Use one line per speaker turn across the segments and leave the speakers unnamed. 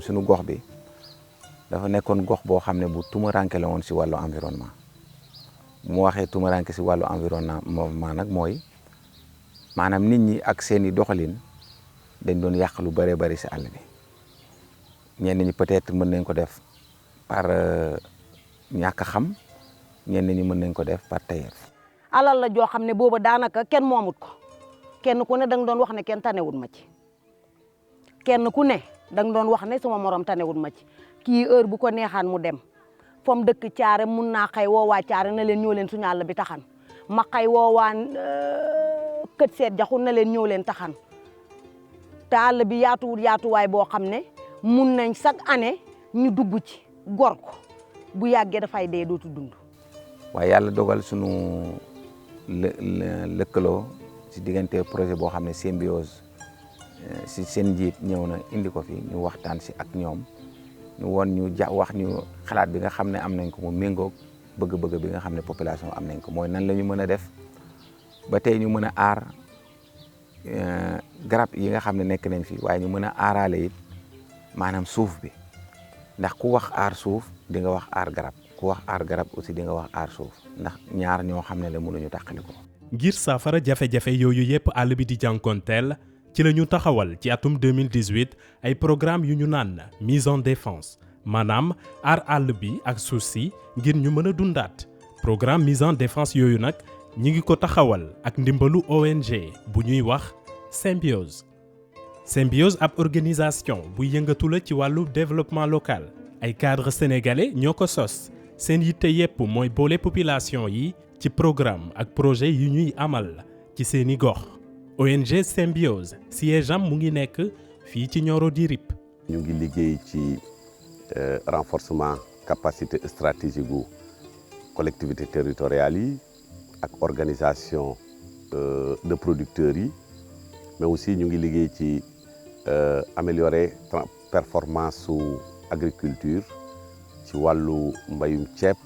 suñu gox bi dafa nekkoon gox boo xam ne bu tumuranke la woon si wàllu environnement bu mu waxee tumuranke si wàllu environnement nag mooy maanaam nit ñi ak seeni doxalin dañ doon yàq lu bëree bëri si àll bi ñenn ñi peut-être mën nañ ko def par ñàkk a xam ñenn ñi mën nañ ko def par tayeef.
alal la joo xam ne booba daanaka kenn moomut ko kenn ku ne da nga doon wax ne kenn tanewut ma ci kenn ku ne da nga doon wax ne sama morom tanewut ma ci kii heure bu ko neexaan mu dem fom dëkk caare mun naa xëy woowaa caare na leen ñëw leen suñu àll bi taxan ma xëy woowaan kët seet jaxul na leen ñëw leen taxan te àll bi yaatuwul yaatuwaay boo xam ne mun nañ chaque année ñu dugg ci gor ko bu yàggee dafay dee dootu dund.
waaye yàlla dogal sunu lëkkaloo si diggante projet boo xam ne Symbiose si seen njiit ñëw na indi ko fi ñu waxtaan si ak ñoom ñu woon ñu wax ñu xalaat bi nga xam ne am nañ ko mu méngoog bëgg-bëgg bi nga xam ne population am nañ ko mooy nan la ñu mën a def ba tey ñu mën a aar garab yi nga xam ne nekk nañ fi waaye ñu mën a aaraale it maanaam suuf bi ndax ku wax aar suuf di nga wax aar garab ku wax aar garab aussi di nga wax aar suuf ndax ñaar ñoo xam ne la mënuñu tàqali ko.
ngir saafara jafe-jafe yooyu yépp àll bi di jànkonteel ci la ñu taxawal ci atum 2018 ay programme yu ñu naan mise en défense maanaam aar àll bi ak suuf si ngir ñu mën a dundaat programme mise en défense yooyu nag ñi ngi ko taxawal ak ndimbalu ONG bu ñuy wax Symbiose. Symbiose ab organisation bu yëngatu la ci wàllu développement local ay cadres sénégalais ñoo ko sos seen yitte yépp mooy boole population yi ci programme ak projet yu ñuy amal ci seeni gox. ONG Symbiose siège am mu ngi nekk fii ci Nioro di Rip.
ñu ngi liggéey ci renforcement capacité stratégique gu collectivités territoriales yi ak organisation de producteurs yi mais aussi ñu ngi liggéey ci améliorer performance su agriculture ci wàllu mbayum ceeb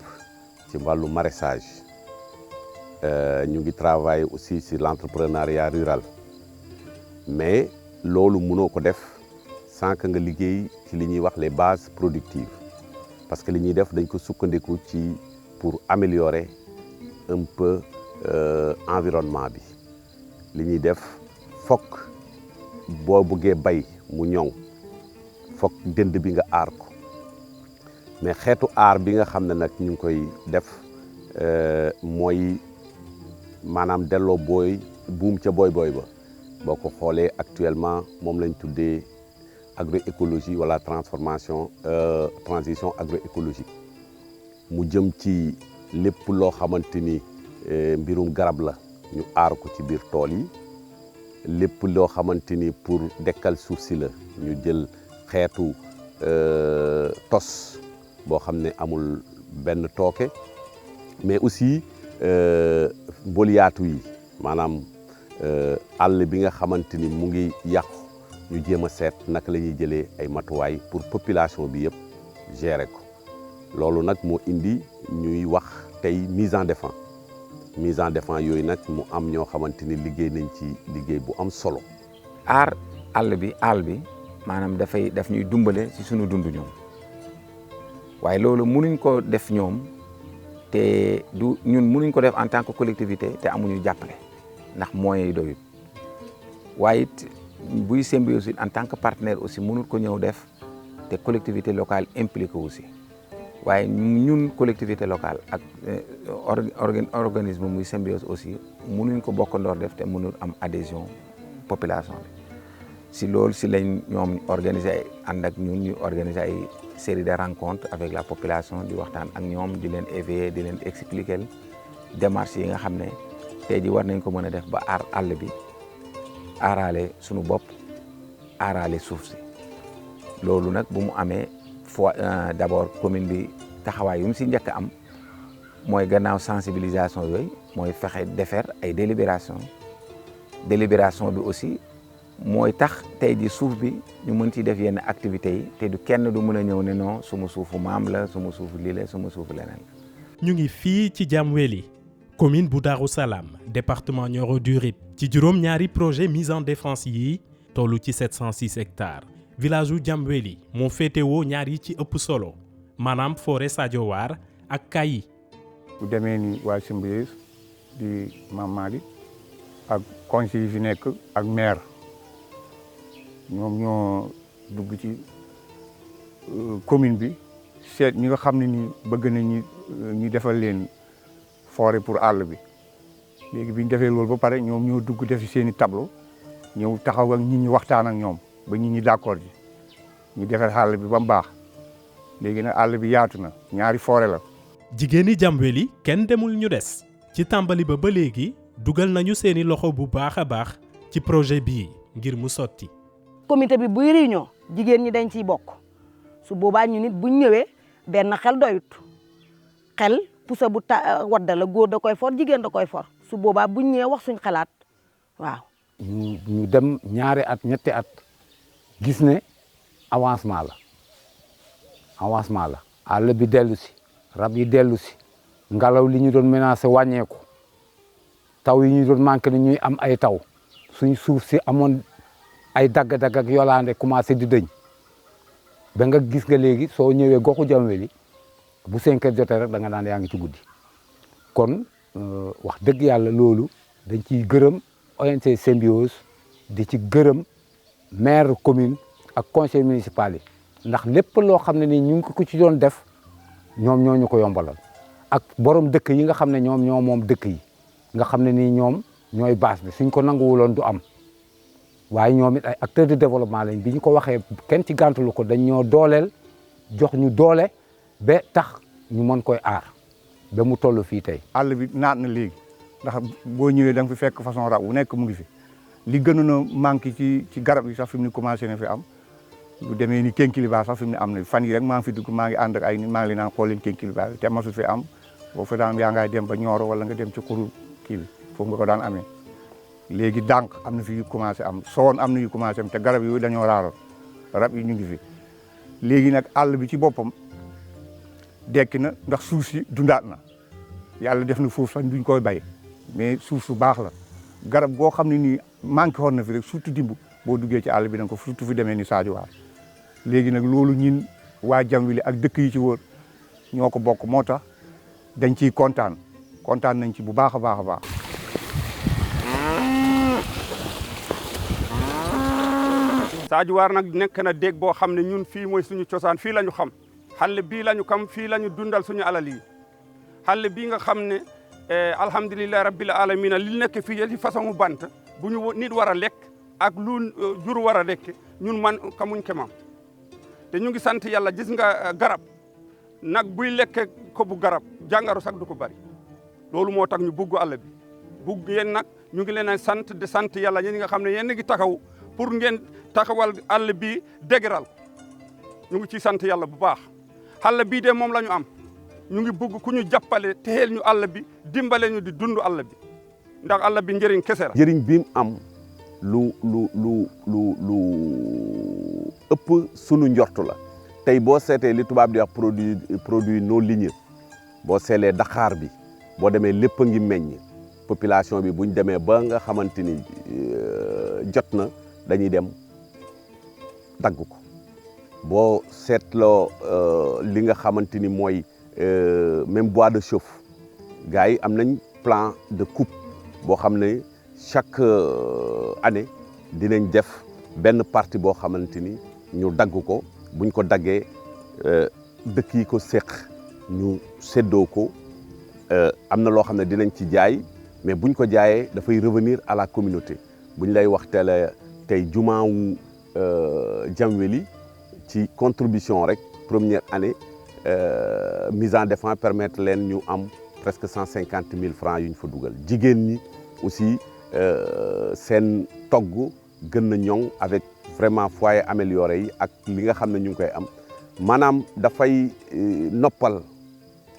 ci wàllu maraîchage ñu ngi travailler aussi sur l'entrepreneuriat rural mais loolu mënoo ko def sans que nga liggéey ci li ñuy wax les bases productives parce que li ñuy def dañ ko sukkandiku ci pour améliorer un peu environnement bi li ñuy def fokk boo bëggee bay mu ñoŋ fokk dënd bi nga aar ko mais xeetu aar bi nga xam ne nag ñu ngi koy def mooy maanaam delloo buum ca booy ba boo ko xoolee actuellement moom lañ tuddee agroécologie wala transition agroécologique mu jëm ci lépp loo xamante ni mbirum garab la ñu aar ko ci biir tool yi lépp loo xamante ni pour dekkal suuf si la ñu jël xeetu tos boo xam ne amul benn tooke mais aussi mboliyaatu yi maanaam àll bi nga xamante ni mu ngi yàqu ñu jéem a seet naka la ñuy jëlee ay matuwaay pour population bi yëpp gérer ko loolu nag moo indi ñuy wax tey mise en défense yooyu nag mu am ñoo xamante ni liggéey nañ ci liggéey bu am solo.
aar àll bi maanaam daf ñuy dumbale ci sunu dund ñoom waaye loolu mënuñ ko def ñoom te ñun mënuñ ko def en tant que collectivité te amuñu jàppale ndax moyens yi doyut waaye it buy Symbiose en tant que partenaire aussi mënul ko ñëw def te collectivité locale impliqué aussi waaye ñun collectivité locale ak organisme muy Symbiose aussi mënuñ ko bokkandoor def te mënul am adhésion population bi si loolu si lañ ñoom organiser ay ànd ak ñun ñu organiser ay série de rencontres avec la population di waxtaan ak ñoom di leen éveiller di leen expliquer démarches yi nga xam ne tey ji war nañ ko mën a def ba aar àll bi aaraale sunu bopp aaraale suuf si loolu nag bu mu amee d'abord commune bi taxawaay yu mu si njëkk am mooy gannaaw sensibilisation yooyu mooy fexe defer ay délibération bi aussi mooy tax tey ji suuf bi ñu mën ci def yenn activités yi te du kenn du mën a ñëw ne non suma suufu maam la suma suufu lii la suma suufu leneen la.
ñu ngi fii ci Jamweli commune bu Darou Salam département Nioro du Rip ci juróom ñaari projet mise en défense yi tollu ci 706 hectares village u Jamweli moo féetewoo ñaar yi ci ëpp solo maanaam forêt Sadio War ak Kayi.
bu demee ni waa Symbiose di Mame Madi ak conseil yi fi nekk ak maire ñoom ñoo dugg ci commune bi seet ñi nga xam ne ni bëgg nañ ñu defal leen forêt pour àll bi léegi bi ñu defee loolu ba pare ñoom ñoo dugg def ci seen i tableau ñëw taxaw ak nit ñi waxtaan ak ñoom ba nit ñi d'accord ji ñu defar àll bi ba mu baax léegi nag àll bi yaatu na ñaari forêt la.
jigéeni Jamweli kenn demul ñu des ci tàmbali ba léegi dugal nañu seeni loxo bu baax a baax ci projet bii ngir mu sotti.
comité bi buy réunion jigéen ñi dañ ciy bokk su boobaa ñu nit buñ ñëwee benn xel doyut xel pusa bu wadda la góor da koy for jigéen da koy for su boobaa buñ ñëwee wax suñ xalaat waaw.
ñu dem ñaari at ñetti at gis ne avancement la àll bi dellu si rab yi dellu si ngelaw li ñu doon menacé wàññeeku taw yi ñu doon manqué ne ñuy am ay taw suñ suuf si amoon ay dagg-dagg ak yolaande commencé di dëñ ba nga gis nga léegi soo ñëwee goxu Jamweli bu 5 heures jotee rek da nga naan yaa ngi ci guddi kon wax dëgg yàlla loolu dañ ciy gërëm ONG Symbiose di ci gërëm maire commune ak conseil municipal yi ndax lépp loo xam ne ni ñu ngi ko ci doon def ñoom ñoo ñu ko yombalal ak borom dëkk yi nga xam ne ñoom ñoo moom dëkk yi nga xam ne nii ñoom ñooy base bi suñ ko nanguwuloon du am waaye ñoom it ay acteurs de développement lañ bi ñu ko waxee kenn ci gàntalu ko dañ ñoo dooleel jox ñu doole ba tax ñu mën koy aar ba mu toll fii tey.
àll bi naat na léegi ndax boo ñëwee da nga fi fekk façon rab wu nekk mu ngi fi li gënoon a manqué ci garab yi sax fi mu ne commencé na fi am bu demee ni kénkiliba sax fi mu ne am na fan yi rek maa ngi fi dugg maa ngi ànd ak ay nit maa ngi leen naan xool leen kénkiliba te masul fi am boo fa daan yaa ngay dem ba Nioro wala nga dem ci xuru kii bi foofu nga ko daan amee léegi dànk am na fi yu commencé am soon am na yu commencé am te garab yooyu dañoo raaroon rab yi ñu ngi fi léegi nag àll bi ci boppam dekki na ndax suuf si dundaat na yàlla def na foofu sax duñ koy bay mais suuf su baax la garab goo xam ne nii manqué woon na fi rek surtout dimb boo duggee ci àll bi da nga ko surtout fi demee ni Sadio War léegi nag loolu ñun waa Jamweli ak dëkk yi ci wër ñoo ko bokk moo tax dañ ciy kontaan nañ ci bu baax a baax a baax.
Sadio War nag nekk na déeg boo xam ne ñun fii mooy suñu cosaan fii la ñu xam xale bii la ñu xam fii la ñu dundal suñu alal yi xale bii nga xam ne alhamdulilah rabbil alamina li nekk fii ci façon bant bu ñu nit war a lekk ak lu jur war a lekk ñun man kamuñ ke mam te ñu ngi sant yàlla gis nga garab nag buy lekk ko bu garab jàngaro sax du ko bari loolu moo tax ñu bugg àll bi bugg yéen nag ñu ngi leen a sant de sant yàlla yéen nga xam ne yéen a ngi taxaw pour ngeen taxawal àll bi dégral ñu ngi ci sant yàlla bu baax àll bii de moom la ñu am ñu ngi bugg ku ñu jàppale teel ñu àll bi dimbale ñu di dund àll bi ndax àll bi njëriñ kese la.
njëriñ bi mu am lu ëpp sunu njortu la tey boo seetee li tubaab di wax produit non ligneux boo seelee Dakar bi boo demee lépp a ngi meññ population bi buñ demee ba nga xamante ni jot na dañuy dem dagg ko boo seetloo li nga xamante ni mooy même bois de chauffe gars yi am nañ plan de coupe boo xam ne chaque année dinañ def benn partie boo xamante ni ñu dagg ko buñ ko daggee dëkk yi ko séq ñu séddoo ko am na loo xam ne dinañ ci jaay mais buñ ko jaayee dafay revenir à la communauté buñ lay wax tey jumaa wu Jamweli ci contribution rek première année mise en défense permettre leen ñu am presque 150 000 francs yu ñu fa dugal jigéen ñi aussi seen togg gën na ñoŋ avec vraiment foyer amélioré yi ak li nga xam ne ñu ngi koy am maanaam dafay noppal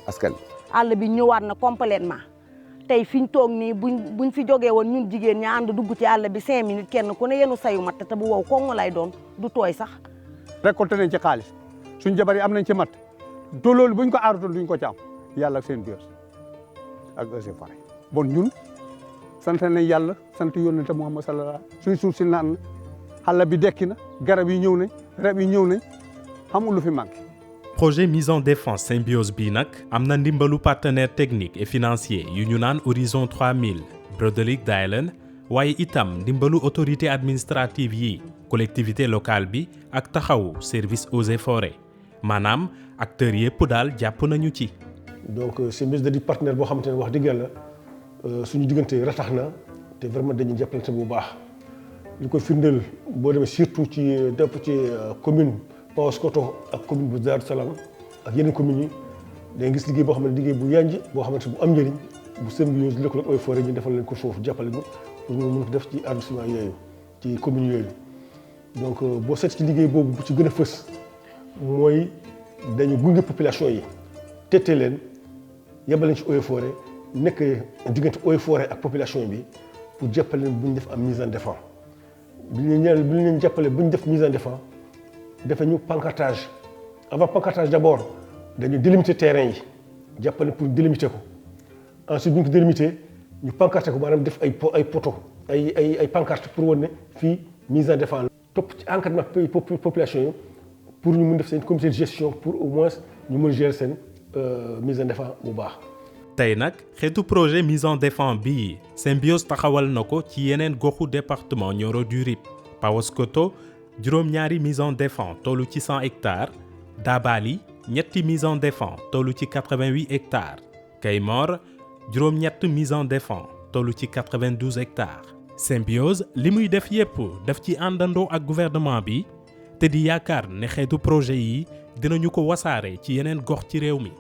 askan wi.
àll bi ñëwaat na complètement tey fi ñu toog nii buñ fi jógee woon ñun jigéen ña ànd dugg ci àll bi 5 minutes kenn ku ne yenu sayu matt te bu wow koŋŋ lay doon du tooy sax.
récolté nañ ci xaalis suñ jabar yi am nañ ci matt te loolu buñ ko aaratoon duñ ko ci am yàlla ak seen biir ak Eaux et Forêts bon ñun sant nañ yàlla sant yónnente Muhammad sallallahu suñ suuf si naan na àll bi dekki na garab yi ñëw nañ
rab yi ñëw nañ xamul lu fi manqué.
projet mise en défense symbiose bii nag am na ndimbalu partenaire technique et financier yu ñu naan Horizon 3000 Broderick Dillon waaye itam ndimbalu autorité administrative yi collectivité locale bi ak taxawu service eaux et forêts maanaam acteurs yëpp daal jàpp nañu ci.
donc symbiose da di partenaire boo xamante ne wax dëgg yàlla suñu diggante ratax na te vraiment dañuy jàppalante bu baax li koy firndeel boo demee surtout ci commune Paoskoto ak commune bu Darou Salam ak yeneen communes yi day gis liggéey boo xam ne liggéey bu yanj boo xamante ne bu am njëriñ bu symbiose lëkkaloo ak eaux et forêts ñu defal leen ko foofu jàppale ñu pour ñu mën ko def ci arrondissement yooyu ci communes yooyu. donc boo seet ci liggéey boobu bu ci gën a fës mooy dañu gunge population yi tette leen yebal leen ci eaux et forêts nekk diggante eaux et forêts ak population bi pour jàppale leen bu ñu def am mise en défense bi ñu leen jàppale bu ñu def mise en défense defe ñu pancartage avant pancartage d'abord dañu délimiter terrain yi jàppale pour délimiter ko ensuite bu ñu ko délimiter ñu pancarter ko maanaam def ay poteaux ay pancarte pour wane ne fii mise en défense topp ci encadrement population yi pour ñu mun def seen comité de gestion pour au moins ñu mën gérer seen mise en défense bu baax.
tey nag xeetu projet mise en défense bii symbiose taxawal na ko ci yeneen goxu département Nioro du Rip Paoskoto juróom-ñaari mise en défense tollu ci 100 hectares Dabali ñetti mise en défense tollu ci 88 hectares Kaymor juróom-ñett mise en défense tollu ci 92 hectares. symbiose li muy def yépp daf ci àndandoo ak gouvernement bi te di yaakaar ne xeetu projet yi dinañu ko wasaare ci yeneen gox ci réew mi.